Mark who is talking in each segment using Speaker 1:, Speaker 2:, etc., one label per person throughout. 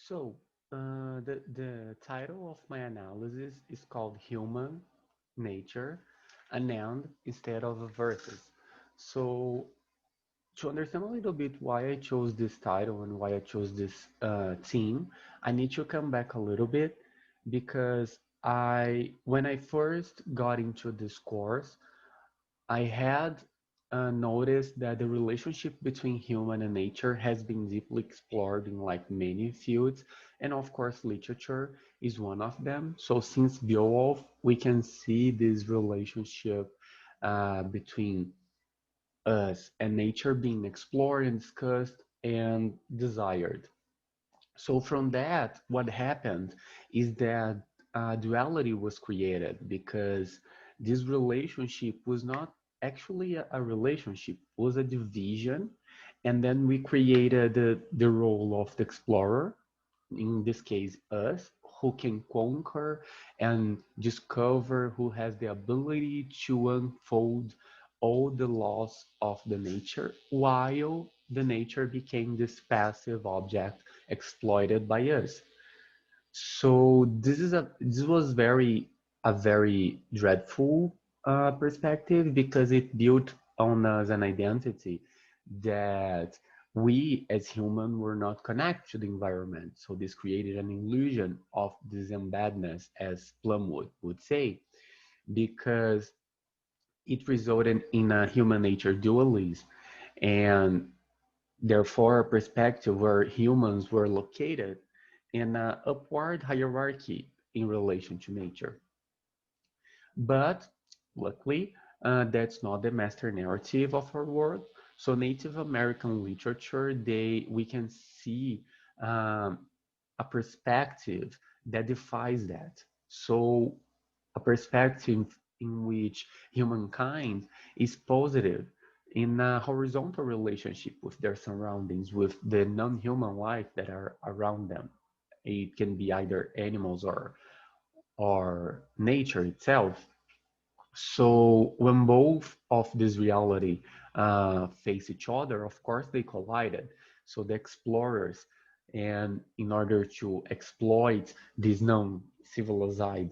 Speaker 1: So, the title of my analysis is called Human Nature, a noun instead of a versus. So, to understand a little bit why I chose this title and why I chose this theme, I need to come back a little bit because when I first got into this course, I had noticed that the relationship between human and nature has been deeply explored in like many fields, and of course, literature is one of them. So since Beowulf, we can see this relationship between us and nature being explored and discussed and desired. So from that, what happened is that duality was created because this relationship was not actually a relationship, it was a division. And then we created the role of the explorer, in this case, us, who can conquer and discover, who has the ability to unfold all the laws of the nature, while the nature became this passive object exploited by us. So this was a very dreadful perspective because it built on us an identity that we as human were not connected to the environment. So this created an illusion of this embedness, as Plumwood would say, because it resulted in a human nature dualism and therefore a perspective where humans were located in an upward hierarchy in relation to nature. But luckily, that's not the master narrative of our world. So Native American literature, we can see um, a perspective that defies that. So a perspective in which humankind is positive in a horizontal relationship with their surroundings, with the non-human life that are around them. It can be either animals or nature itself. So when both of this reality face each other, of course they collided. So the explorers, and in order to exploit this non-civilized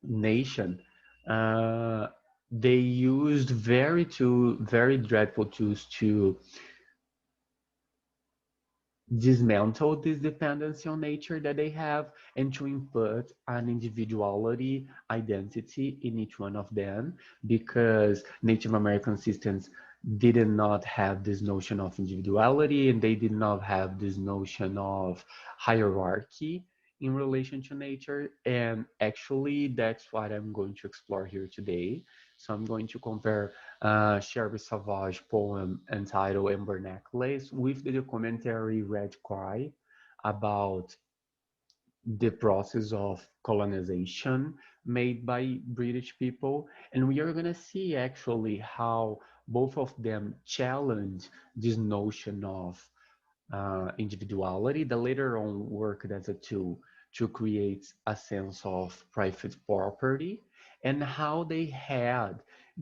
Speaker 1: nation, uh, they used very dreadful tools to dismantle this dependency on nature that they have and to input an individuality identity in each one of them, because Native American systems did not have this notion of individuality, and they did not have this notion of hierarchy in relation to nature. And actually that's what I'm going to explore here today. So I'm going to compare Cheryl Savageau poem entitled Embernacle with the documentary Red Cry about the process of colonization made by British people. And we are going to see actually how both of them challenge this notion of individuality that later on worked as a tool to create a sense of private property, and how they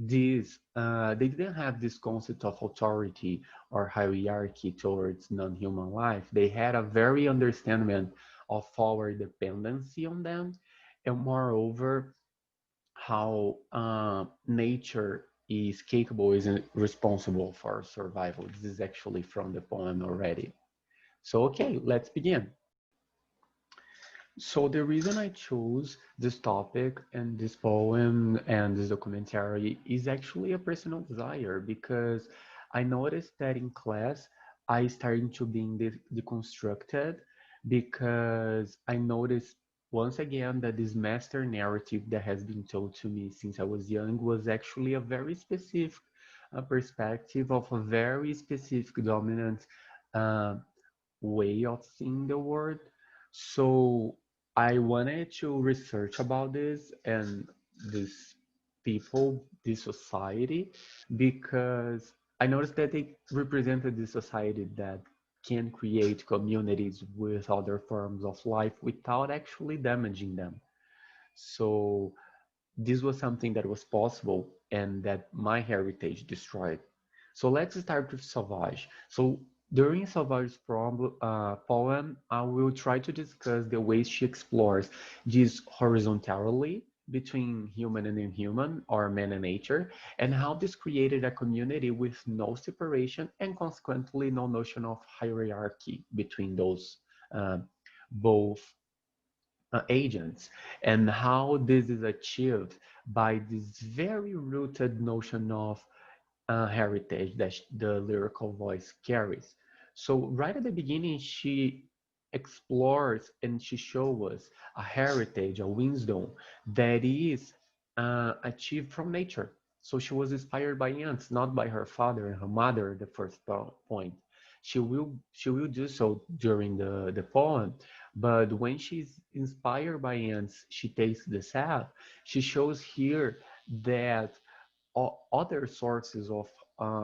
Speaker 1: didn't have this concept of authority or hierarchy towards non-human life. They had a very understanding of our dependency on them, and moreover how nature is capable, is responsible for survival. This is actually from the poem already. So, okay, let's begin. So the reason I chose this topic and this poem and this documentary is actually a personal desire, because I noticed that in class I started to being deconstructed, because I noticed once again that this master narrative that has been told to me since I was young was actually a very specific perspective of a very specific dominant uh, way of seeing the world. So I wanted to research about this and this people, this society, because I noticed that they represented this society that can create communities with other forms of life without actually damaging them. So this was something that was possible and that my heritage destroyed. So let's start with Sauvage. So During Savage's poem, I will try to discuss the ways she explores this horizontally between human and inhuman, or man and nature, and how this created a community with no separation and consequently no notion of hierarchy between those uh, both agents, and how this is achieved by this very rooted notion of heritage that the lyrical voice carries. So right at the beginning, she explores and she shows us a heritage, a wisdom that is achieved from nature. So she was inspired by ants, not by her father and her mother. The first point, she will do so during the poem, but when she's inspired by ants, she takes the sap. She shows here that other sources of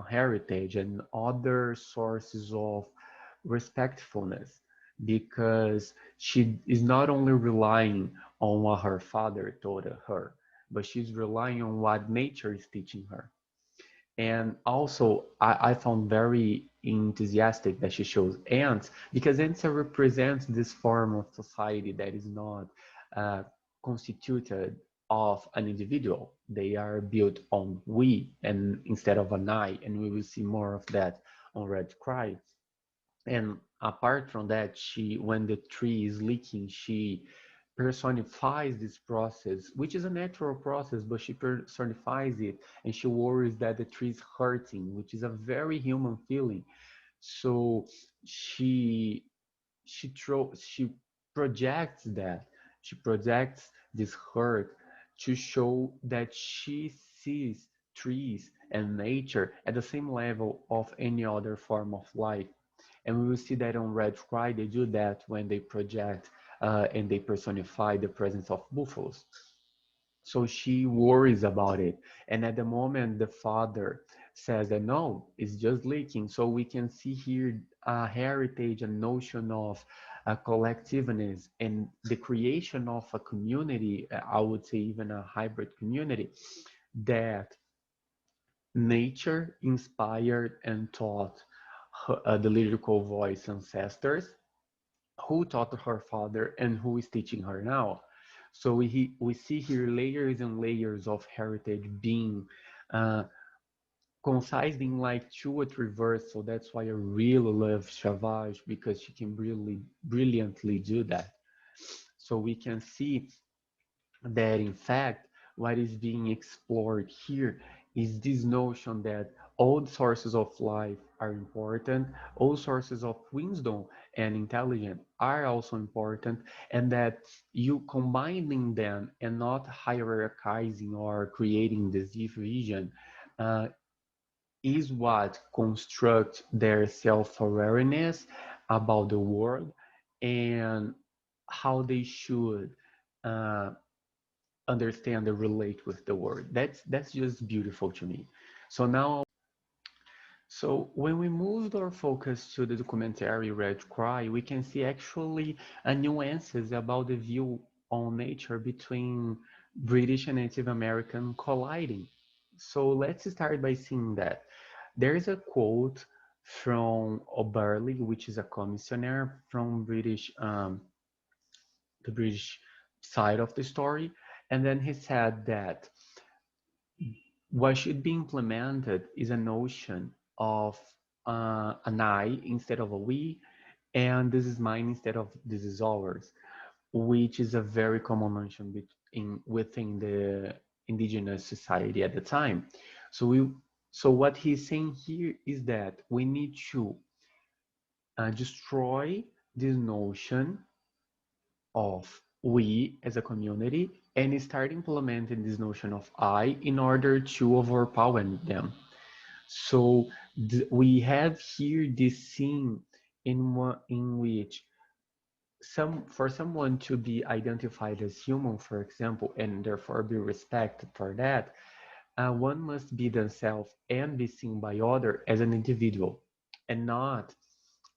Speaker 1: heritage and other sources of respectfulness, because she is not only relying on what her father told her, but she's relying on what nature is teaching her. And also, I found very enthusiastic that she shows ants, because ants represents this form of society that is not uh, constituted of an individual. They are built on we and instead of an I, and we will see more of that on Red Cry. And apart from that, when the tree is leaking, she personifies this process, which is a natural process, but she personifies it, and she worries that the tree is hurting, which is a very human feeling. So she she projects that, she projects this hurt to show that she sees trees and nature at the same level of any other form of life. And we will see that on Red Cry, they do that when they project and they personify the presence of buffaloes. So she worries about it. And at the moment, the father says that no, it's just leaking. So we can see here a heritage, a notion of collectiveness and the creation of a community, I would say even a hybrid community, that nature inspired and taught the lyrical voice ancestors, who taught her father and who is teaching her now. So we see here layers and layers of heritage being uh, concised in like two or three verses. So that's why I really love Savage, because she can really brilliantly do that. So we can see that in fact what is being explored here is this notion that all sources of life are important, all sources of wisdom and intelligence are also important, and that you combining them and not hierarchizing or creating this division uh, is what constructs their self-awareness about the world and how they should uh, understand and relate with the word. That's just beautiful to me. So now, so when we moved our focus to the documentary Red Cry, we can see actually nuances about the view on nature between British and Native American colliding. So let's start by seeing that there is a quote from O'Burley, which is a commissioner from the British side of the story, and then he said that what should be implemented is a notion of an I instead of a we, and this is mine instead of this is ours, which is a very common notion within the indigenous society at the time. So so what he's saying here is that we need to destroy this notion of we as a community and start implementing this notion of I in order to overpower them. So we have here this scene in which for someone to be identified as human, for example, and therefore be respected for that, one must be themselves and be seen by other as an individual and not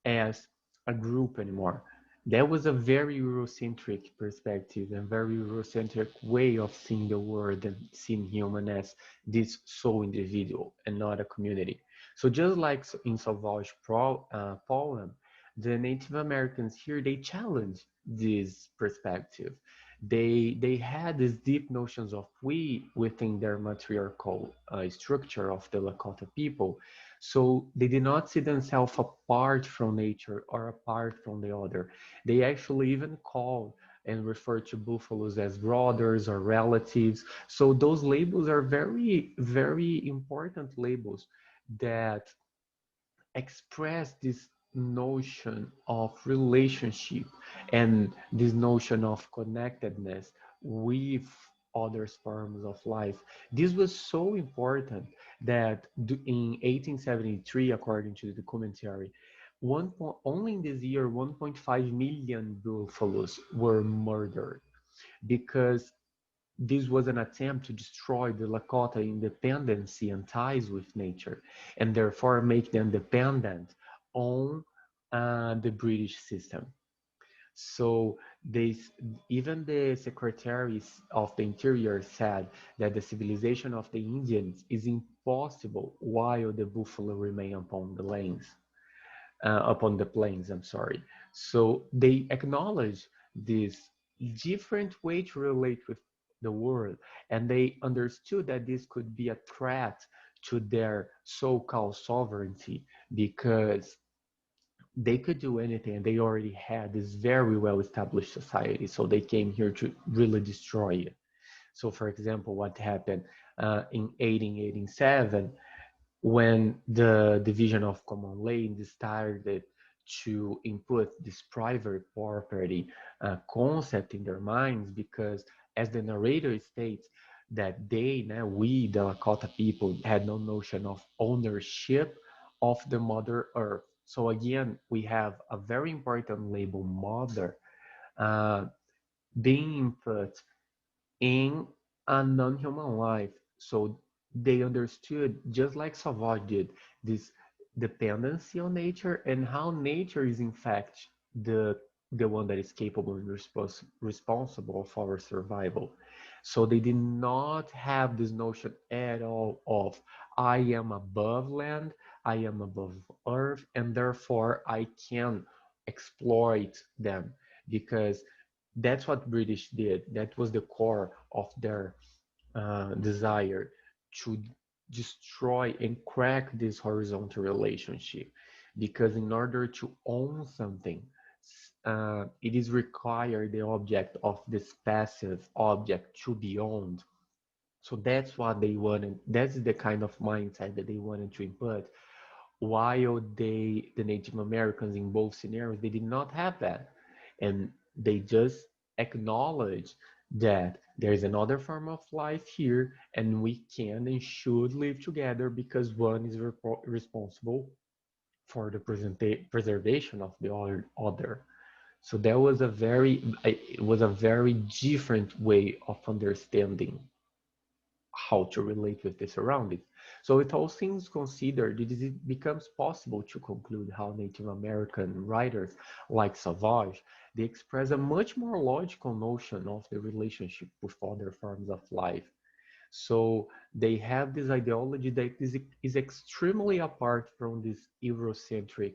Speaker 1: as a group anymore. That was a very Eurocentric perspective and very Eurocentric way of seeing the world and seeing human as this sole individual and not a community. So just like in Sauvage poem, the Native Americans here, they challenge this perspective. They had these deep notions of we within their matriarchal structure of the Lakota people. So they did not see themselves apart from nature or apart from the other. They actually even called and refer to buffaloes as brothers or relatives. So those labels are very, very important labels that express this notion of relationship and this notion of connectedness with other forms of life. This was so important that in 1873, according to the documentary, only in this year 1.5 million buffaloes were murdered because this was an attempt to destroy the Lakota independency and ties with nature, and therefore make them dependent on the British system. So they, even the secretaries of the interior said that the civilization of the Indians is impossible while the buffalo remain upon the lands upon the plains, I'm sorry. So they acknowledge this different way to relate with the world, and they understood that this could be a threat to their so-called sovereignty because they could do anything and they already had this very well-established society. So they came here to really destroy it. So, for example, what happened in 1887 when the division of common land started to input this private property concept in their minds, because as the narrator states that they, now we, the Lakota people, had no notion of ownership of the mother earth. So again, we have a very important label, mother, uh, being put in a non-human life. So they understood, just like Savage did, this dependency on nature and how nature is in fact the the one that is capable and responsible for our survival. So they did not have this notion at all of I am above land, I am above earth, and therefore I can exploit them because that's what British did. That was the core of their desire to destroy and crack this horizontal relationship. Because in order to own something, it is required the object of this passive object to be owned. So that's what they wanted. That's the kind of mindset that they wanted to input. While the Native Americans in both scenarios, they did not have that, and they just acknowledge that there's another form of life here, and we can and should live together because one is responsible for the preservation of the other. So that was it was a very different way of understanding how to relate with the surroundings. So with all things considered, it becomes possible to conclude how Native American writers like Savage, they express a much more logical notion of the relationship with other forms of life. So they have this ideology that is extremely apart from this Eurocentric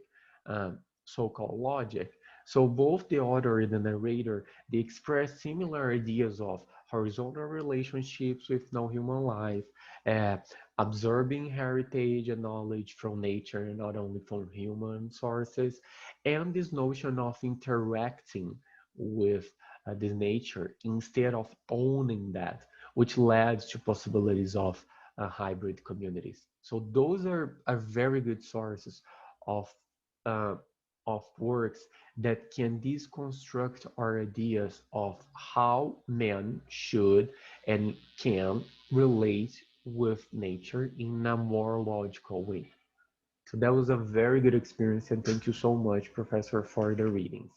Speaker 1: so-called logic. So both the author and the narrator, they express similar ideas of horizontal relationships with non-human life, uh, absorbing heritage and knowledge from nature and not only from human sources, and this notion of interacting with this nature instead of owning that, which led to possibilities of hybrid communities. So those are very good sources of uh, of works that can deconstruct our ideas of how men should and can relate with nature in a more logical way. So that was a very good experience, and thank you so much, Professor, for the readings.